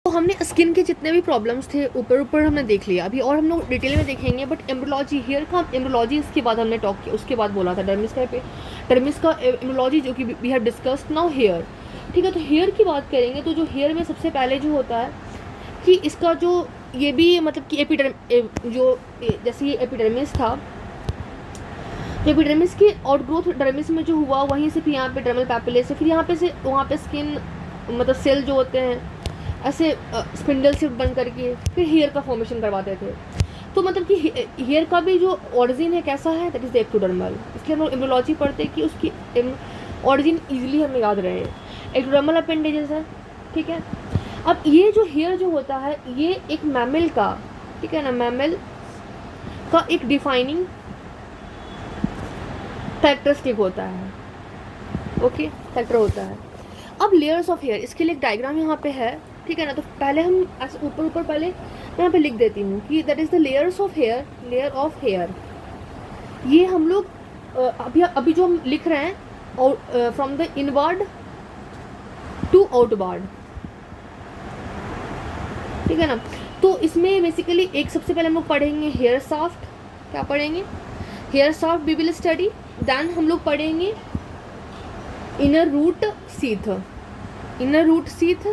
तो हमने स्किन के जितने भी प्रॉब्लम्स थे ऊपर ऊपर हमने देख लिया अभी, और हम लोग डिटेल में देखेंगे। बट एम्ब्रोलॉजी, हेयर का एम्ब्रोलॉजी इसके बाद हमने टॉक किया, उसके बाद बोला था डर्मिस का एम्ब्रोलॉजी जो कि we have discussed now here. ठीक है, तो हेयर की बात करेंगे तो जो हेयर में सबसे पहले जो होता है कि इसका जो ये भी मतलब कि जो जैसे ये एपिडर्मिस था, एपिडर्मिस की आउटग्रोथ डर्मिस में जो हुआ वहीं से फिर यहाँ पे डर्मल पैपिले से फिर यहाँ पे से वहाँ पे स्किन मतलब सेल जो होते हैं ऐसे स्पिंडल से बन करके फिर हेयर का फॉर्मेशन करवाते थे। तो मतलब कि हेयर का भी जो ऑरिजिन है कैसा है, दैट इज़ द एक्टोडर्मल। इसलिए हम लोग एम्ब्रोलॉजी पढ़ते हैं कि उसकी ऑरिजिन ईजिली हमें याद रहे। एक्टोडर्मल अपेंडेजेस है, ठीक है। अब ये जो हेयर जो होता है ये एक मैमल का, ठीक है ना, मैमल का एक डिफाइनिंग कैरेक्टरिस्टिक होता है, ओके, फैक्टर होता है। अब लेयर्स ऑफ हेयर, इसके लिए एक डायग्राम यहाँ पे है, ठीक है ना। तो पहले हम ऐसे ऊपर ऊपर पहले यहाँ पे लिख देती हूँ कि that is the layers of hair, layer of hair. ये हम लोग अभी जो हम लिख रहे हैं और from the inward to outward, ठीक है ना। तो इसमें बेसिकली एक सबसे पहले हम लोग पढ़ेंगे हेयर शाफ्ट। क्या पढ़ेंगे? Hair shaft we will study. Then हम लोग पढ़ेंगे inner root sheath, inner root sheath.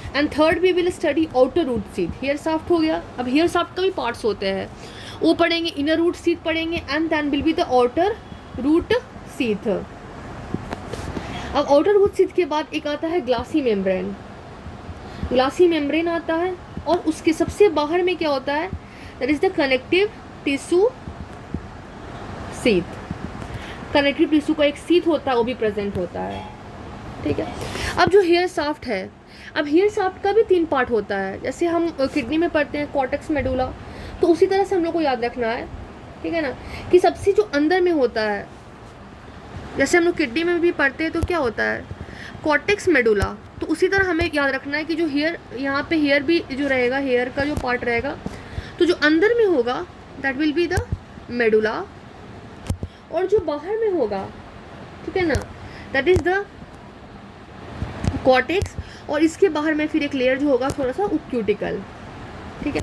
And third we will study outer root sheath. Hair shaft हो गया। अब हेयर शाफ्ट का भी पार्ट्स होते हैं, वो पढ़ेंगे, इनर रूट सीथ पढ़ेंगे and then will be the outer root sheath. अब आउटर रूट सीथ के बाद एक आता है ग्लासी मेम्ब्रेन, ग्लासी मेम्ब्रेन आता है। और उसके सबसे बाहर में क्या होता है, that is the connective tissue sheath. Connective tissue का एक सीथ होता है, वो भी प्रेजेंट होता है, ठीक है। अब जो हेयर शाफ्ट है, अब हेयर शाफ्ट का भी 3 पार्ट होता है। जैसे हम किडनी में पढ़ते हैं कॉर्टेक्स मेडुला, तो उसी तरह से हम लोग को याद रखना है, ठीक है ना, कि सबसे जो अंदर में होता है, जैसे हम लोग किडनी में भी पढ़ते हैं तो क्या होता है कॉर्टेक्स मेडुला, तो उसी तरह हमें याद रखना है कि जो हेयर, यहाँ पे हेयर भी जो रहेगा, हेयर का जो पार्ट रहेगा, तो जो अंदर में होगा that will be the medulla, और जो बाहर में होगा, ठीक है ना, दैट इज द कॉर्टेक्स। और इसके बाहर में फिर एक लेयर जो होगा थोड़ा सा क्यूटिकल, ठीक है।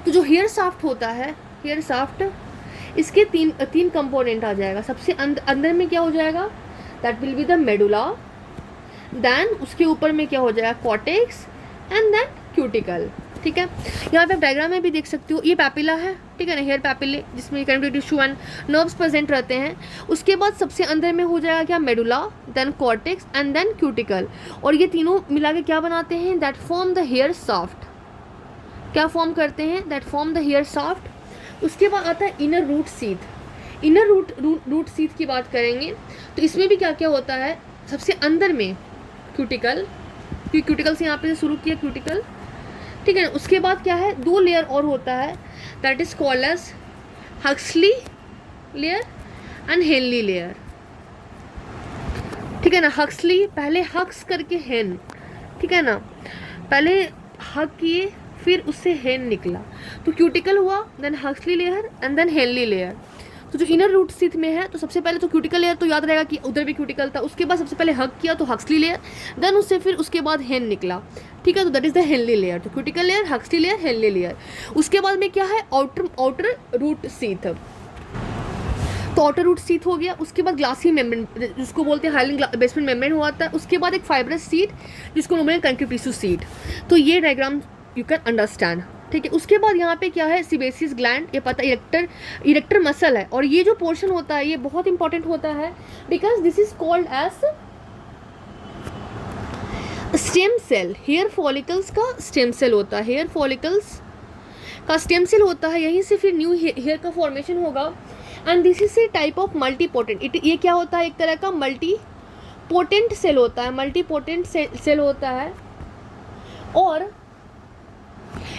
तो जो हेयर शाफ्ट होता है, हेयर शाफ्ट, इसके तीन कंपोनेंट आ जाएगा। सबसे अंदर में क्या हो जाएगा, that will be the medulla. Then उसके ऊपर में क्या हो जाएगा, कॉर्टेक्स एंड देन क्यूटिकल, ठीक है। यहाँ पे आप डायग्राम में भी देख सकते हो, ये पैपिला है, ठीक है ना, हेयर पैपिले, जिसमें connective tissue and nerves present रहते हैं। उसके बाद सबसे अंदर में हो जाएगा क्या, medulla, then cortex and then cuticle. और ये तीनों मिला के क्या बनाते हैं, that form the hair shaft. क्या फॉर्म करते हैं, that form the hair shaft. उसके बाद आता है inner root sheath. Inner root sheath की बात करेंगे तो इसमें भी क्या क्या होता है, सबसे अंदर में क्यूटिकल, क्योंकि क्यूटिकल से यहाँ पे शुरू किया क्यूटिकल, ठीक है ना। उसके बाद क्या है, 2 लेयर और होता है, that is called as Huxley layer and Henley layer, ठीक है ना। हक्सली, पहले हक्स करके हेन, ठीक है ना, पहले हक किए फिर उससे हेन निकला, तो क्यूटिकल हुआ, then Huxley layer and then Henley layer. तो जो इनर रूट सीथ में है, तो सबसे पहले तो क्यूटिकल लेयर, तो याद रहेगा कि उधर भी क्यूटिकल था। उसके बाद सबसे पहले हक किया तो हक्सली लेयर, देन उससे फिर उसके बाद हेन निकला, ठीक है, तो that is the Henle layer. तो cuticle layer, Huxley layer, Henle layer. उसके बाद में क्या है, आउटर रूट सीथ। तो आउटर रूट सीथ हो गया। उसके बाद ग्लासी मेम्ब्रेन, जिसको बोलते हैं हाइलाइन बेसमेंट मेम्ब्रेन होता है। उसके बाद एक फाइब्रस सीट, जिसको बोलते हैं कनेक्टिव टिश्यू सीट। तो ये डायग्राम यू कैन अंडरस्टैंड, ठीक है। उसके बाद यहाँ पे क्या है, सीबेसियस ग्लैंड, ये पता इरेक्टर मसल है। और ये जो पोर्शन होता है ये बहुत इंपॉर्टेंट होता है, because this is called as stem cell. Hair follicles का स्टेम सेल होता है, हेयर फॉलिकल्स का स्टेम सेल होता है, यहीं से फिर न्यू हेयर का फॉर्मेशन होगा। And this is a type of multipotent, ये क्या होता है, एक तरह का मल्टीपोटेंट सेल होता है, मल्टीपोटेंट सेल होता है। और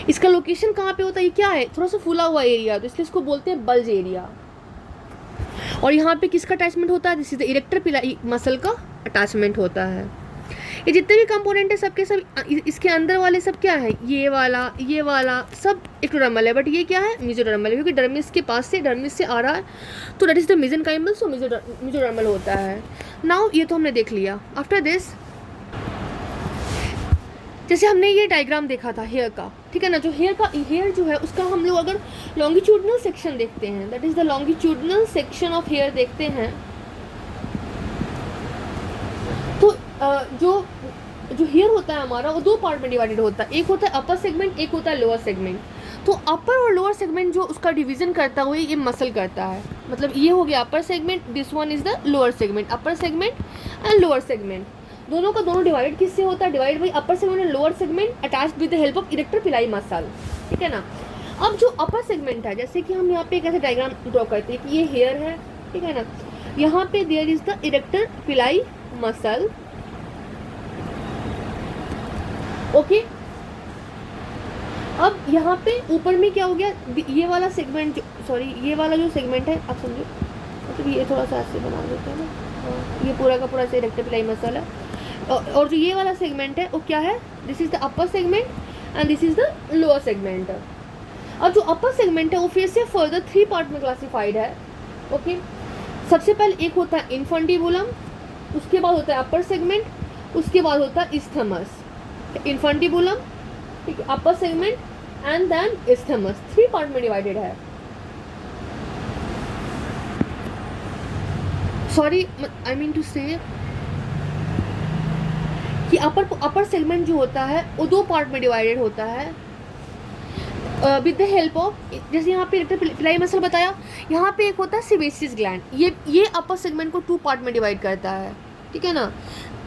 इसका लोकेशन कहाँ पे होता है, ये क्या है, थोड़ा सा फूला हुआ एरिया, तो इसलिए इसको बोलते हैं बल्ज एरिया। और यहाँ पे किसका अटैचमेंट होता है, दिस इज द इरेक्टर पिलाई मसल का अटैचमेंट होता है। ये जितने भी कंपोनेंट है सबके सब, इसके अंदर वाले सब क्या है, ये वाला सब एक्टोडर्मल है, बट ये क्या है, मेसोडर्मल है, क्योंकि डर्मिस के पास से, डर्मिस से आ रहा है, तो that is the mesenchymal, so mesodermal होता है। नाउ ये तो हमने देख लिया। आफ्टर दिस जैसे हमने ये डायग्राम देखा था हेयर का, ठीक है ना, जो हेयर जो है उसका हम लोग अगर लॉन्गिट्यूडनल सेक्शन देखते हैं, that is the longitudinal section of hair देखते हैं, तो जो हेयर होता है हमारा वो दो पार्ट में डिवाइडेड होता है, एक होता है अपर सेगमेंट, एक होता है लोअर सेगमेंट। तो अपर और लोअर सेगमेंट जो उसका डिवीजन करता हुआ ये मसल करता है, मतलब ये हो गया upper segment, this one is the lower segment, upper segment and lower segment, दोनों का दोनों डिवाइड किससे होता है, divide by upper segment and lower segment attached with the help of erector पिलाई मसल, ठीक है ना। अब जो अपर सेगमेंट है, जैसे कि हम यहाँ पे एक ऐसे डायग्राम ड्रॉ करते हैं कि ये हेयर है, ठीक है ना, यहाँ पे देयर इज द इरेक्टर पिलाई मसल, ओके। अब यहाँ पे ऊपर में क्या हो गया, ये वाला सेगमेंट जो, सॉरी ये वाला जो सेगमेंट है आप समझो, मतलब ये थोड़ा सा ऐसे बना देते हैं ना, ये पूरा का पूरा से इरेक्टर पिलाई मसल है, और जो ये वाला सेगमेंट है वो क्या है, this is the upper segment and this is the lower segment. अब जो अपर सेगमेंट है वो फिर से फर्दर 3 पार्ट में क्लासिफाइड है, ओके। सबसे पहले एक होता है इन्फंटिबुलम, उसके बाद होता है अपर सेगमेंट, उसके बाद होता है इस्थमस, इन्फंटिबुलम, ठीक है, upper segment and then isthmus, 3 part में डिवाइडेड है। Sorry I mean to say कि अपर सेगमेंट जो होता है वो 2 पार्ट में डिवाइडेड होता है विद द हेल्प ऑफ, जैसे यहाँ पे इरेक्टर पिलाई मसल बताया, यहाँ पे एक होता है सेबेसियस ग्लैंड, ये अपर सेगमेंट को 2 पार्ट में डिवाइड करता है, ठीक है ना,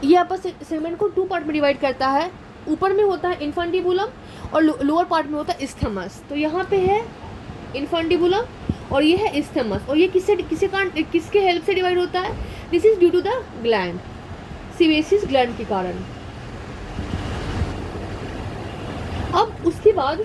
ये अपर सेगमेंट को 2 पार्ट में डिवाइड करता है, ऊपर में होता है इन्फंटिबुलम और लोअर पार्ट में होता है इस्थमस। तो यहाँ पे है इन्फंटिबुलम और ये है इस्थमस, और ये किसके हेल्प से डिवाइड होता है, this is due to the gland, sebaceous gland के कारण। अब उसके बाद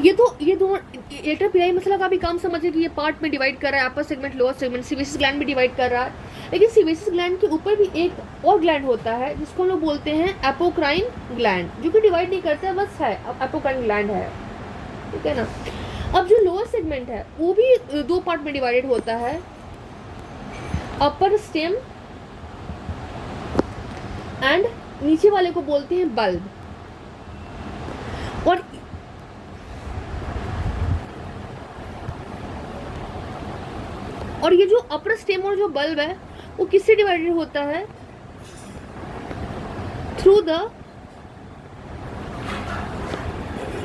ये दोनों इरेक्टर पिलाई मसल का भी काम समझे कि ये पार्ट में डिवाइड कर रहा है, upper segment lower segment, sebaceous gland भी डिवाइड कर रहा है, लेकिन सेबेसियस ग्लैंड के ऊपर भी एक और ग्लैंड होता है जिसको हम लोग बोलते हैं एपोक्राइन ग्लैंड, जो कि डिवाइड नहीं करता है, बस है एपोक्राइन ग्लैंड है, ठीक है ना। अब जो लोअर सेगमेंट है वो भी 2 पार्ट में डिवाइडेड होता है, अपर स्टेम एंड नीचे वाले को बोलते हैं बल्ब। और ये जो अपर स्टेम और जो बल्ब है वो किससे डिवाइडेड होता है, थ्रू द,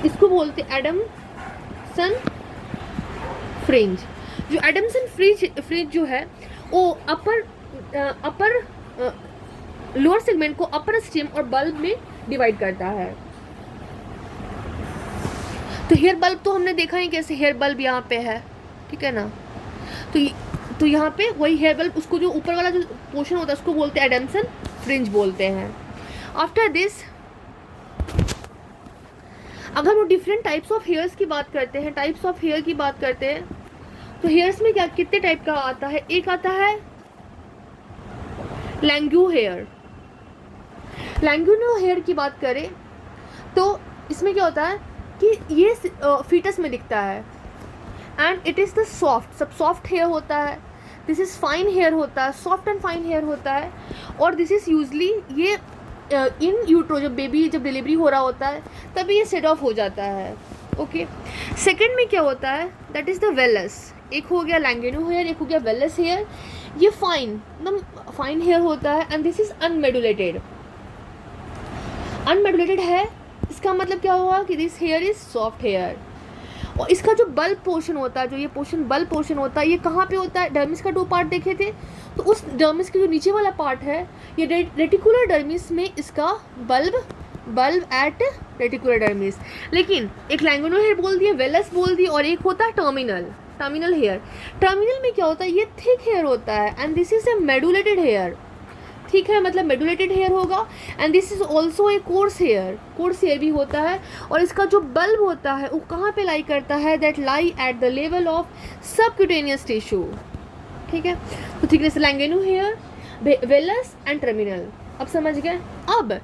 इसको बोलते एडमसन फ्रिंज। जो एडमसन फ्रिंज जो है वो अपर लोअर सेगमेंट को अपर स्टेम और बल्ब में डिवाइड करता है। तो हेयर बल्ब तो हमने देखा ही कैसे हेयर बल्ब यहाँ पे है, ठीक है ना, तो यहाँ पे वही हेयर बल्ब, उसको जो ऊपर वाला जो पोर्शन होता है उसको बोलते हैं एडमसन फ्रिंज बोलते हैं। आफ्टर दिस अगर हम डिफरेंट टाइप्स ऑफ हेयर्स की बात करते हैं, टाइप्स ऑफ हेयर की बात करते हैं, तो हेयर्स में क्या कितने टाइप का आता है, एक आता है लैंग्यू हेयर। लैंग्यूनो हेयर की बात करें तो इसमें क्या होता है कि ये फीटस में दिखता है and it is the soft hair होता है, दिस इज़ फाइन हेयर होता है, सॉफ्ट एंड फाइन हेयर होता है, और दिस इज़ यूजली ये इन यूट्रो जब डिलीवरी हो रहा होता है तभी ये सेट ऑफ हो जाता है, ओके। सेकेंड में क्या होता है, दैट इज़ द वेलस, एक हो गया लैंग्यूनो हेयर, एक हो गया वेलस हेयर, ये एकदम फाइन हेयर होता है एंड दिस इज़ अनमेडुलेटेड है, इसका मतलब क्या हुआ कि this hair is soft hair. और इसका जो बल्ब पोर्शन होता है, जो ये बल्ब पोर्शन होता है, ये कहाँ पे होता है, डर्मिस का 2 पार्ट देखे थे, तो उस डर्मिस के जो नीचे वाला पार्ट है ये रेटिकुलर डर्मिस में इसका बल्ब एट रेटिकुलर डर्मिस। लेकिन एक लैंग्यूनो हेयर बोल दिया, वेलस बोल दिया, और एक होता है टर्मिनल हेयर। टर्मिनल में क्या होता है, ये थिक हेयर होता है and this is a medullated hair, ठीक है, मतलब मेडुलेटेड हेयर होगा and this is also a coarse hair भी होता है। और इसका जो बल्ब होता है वो कहाँ पे लाई करता है, that lie at the level of subcutaneous tissue, ठीक है। तो ठीक है, लैंग्यूनो हेयर, वेलस एंड टर्मिनल, अब समझ गए। अब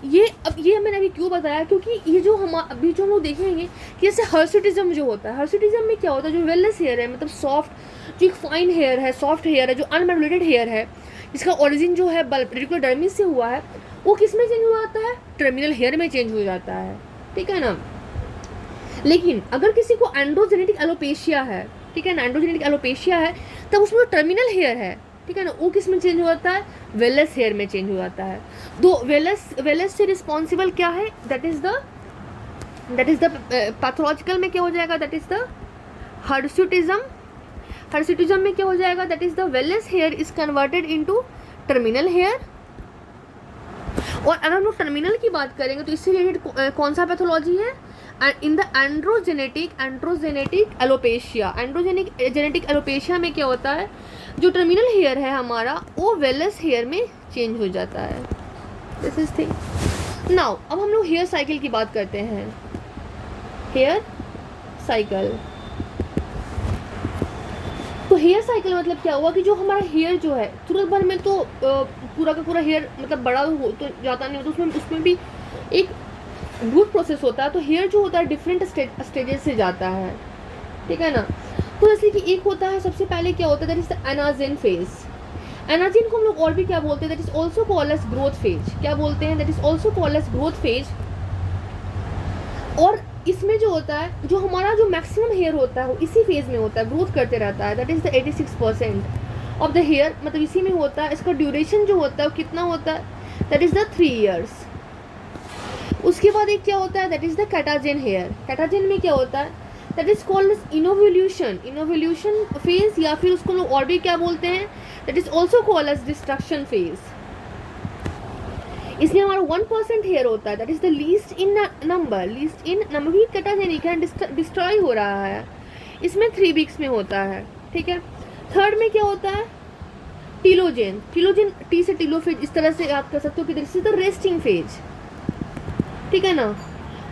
ये मैंने अभी क्यों बताया, क्योंकि ये जो अभी जो हम लोग देखेंगे कि जैसे हर्सुटिज्म जो होता है, हर्सुटिज्म में क्या होता है, जो वेलस हेयर है मतलब सॉफ्ट, जो एक फाइन हेयर है, सॉफ्ट हेयर है, जो अनमेडुलेटेड हेयर है, जिसका ओरिजिन जो है बल्ब रेटिकुलर डर्मिस से हुआ है, वो किस में चेंज हो जाता है? टर्मिनल हेयर में चेंज हो जाता है, ठीक है ना। लेकिन अगर किसी को एंड्रोजेनेटिक एलोपेशिया है, ठीक है ना, एंड्रोजेनेटिक एलोपेशिया है, तब उसमें जो टर्मिनल हेयर है, ठीक है ना, वो किस में चेंज हो जाता है? वेलस हेयर में चेंज हो जाता है। तो वेलस से रिस्पॉन्सिबल क्या है? दैट इज द पैथोलॉजिकल में क्या हो जाएगा? That is the hirsutism. Hirsutism में क्या हो जाएगा? That is the vellus hair is converted into terminal hair. और अगर हम लोग टर्मिनल की बात करेंगे तो इससे रिलेटेड कौन सा पैथोलॉजी है? In the androgenetic alopecia. Androgenetic alopecia में क्या होता है? जो टर्मिनल हेयर है हमारा, वो वेलस हेयर में चेंज हो जाता है। This is thing. नाउ अब हम लोग हेयर साइकिल की बात करते हैं। हेयर साइकिल, तो हेयर साइकिल मतलब क्या हुआ कि जो हमारा हेयर जो है तुरंत भर में तो पूरा का पूरा हेयर मतलब बड़ा हो तो जाता नहीं होता, उसमें भी एक ग्रोथ प्रोसेस होता है। तो हेयर जो होता है डिफरेंट स्टेजेस से जाता है, ठीक है ना। तो जैसे कि एक होता है, सबसे पहले क्या होता है? That is the anagen phase. Anagen को हम लोग और भी क्या बोलते हैं? That is also called as growth phase. क्या बोलते हैं? That is also called as growth phase. और इसमें जो होता है, जो हमारा जो मैक्सिमम हेयर होता है वो इसी फेज में होता है, ग्रोथ करते रहता है। That is the 86% of the hair, मतलब इसी में होता है। इसका ड्यूरेशन जो होता है वो कितना होता है? That is the 3 years। उसके बाद एक क्या होता है? That is the catagen hair. Catagen में क्या होता है? That is called as involution phase, या फिर उसको लोग और भी क्या बोलते हैं? That is also called as destruction phase. इसमें हमारा 1% हेयर होता है। That is the least in number भी कैटाजेनिक है, डिस्ट्रॉय हो रहा है। इसमें 3 weeks में होता है, ठीक है। थर्ड में क्या होता है? टीलोजेन। टी से टीलोफेज, इस तरह से याद कर सकते हो कि this is the resting phase, ठीक है ना।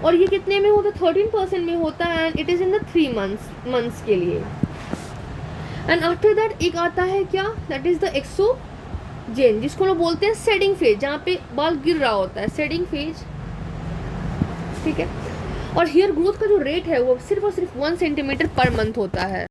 और ये कितने में होता है? 13% में होता है, and it is in the 3 months के लिए। एंड आफ्टर दैट एक आता है क्या? दैट इज द एक्सोजेन, जिसको लोग बोलते हैं शेडिंग फेज, जहाँ पे बाल गिर रहा होता है, शेडिंग फेज, ठीक है। और हेयर ग्रोथ का जो रेट है वो सिर्फ और सिर्फ 1 centimeter पर मंथ होता है।